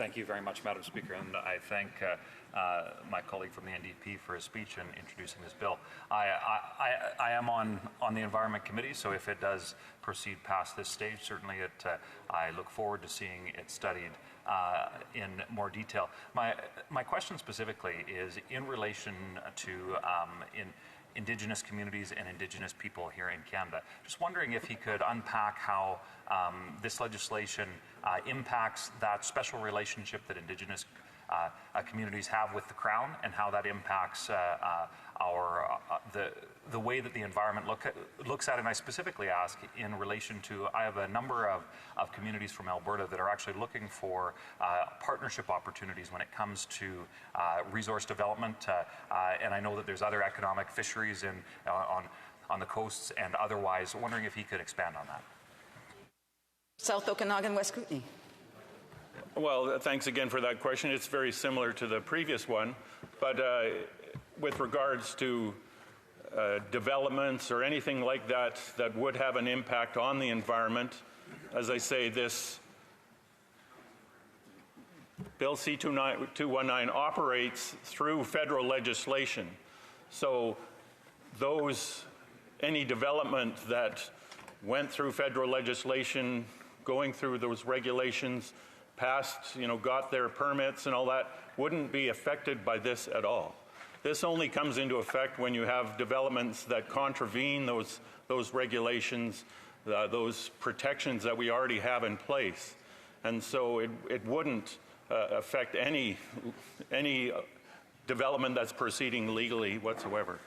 Thank you very much, Madam Speaker, and I thank my colleague from the NDP for his speech in introducing this bill. I am on the Environment Committee, so if it does proceed past this stage, certainly I look forward to seeing it studied in more detail. My question specifically is in relation to Indigenous communities and Indigenous people here in Canada. Just wondering if he could unpack how this legislation impacts that special relationship that Indigenous communities have with the Crown, and how that impacts the way that the environment looks at it. And I specifically ask in relation to, I have a number of communities from Alberta that are actually looking for partnership opportunities when it comes to resource development, and I know that there's other economic fisheries on the coasts and otherwise. Wondering if he could expand on that. South Okanagan, West Kootenay. Well, thanks again for that question. It's very similar to the previous one, but with regards to developments or anything like that that would have an impact on the environment, as I say, this Bill C-219 operates through federal legislation. So any development that went through federal legislation, going through those regulations, passed, got their permits and all that, wouldn't be affected by this at all. This only comes into effect when you have developments that contravene those regulations, those protections that we already have in place. And so it wouldn't affect any development that's proceeding legally whatsoever.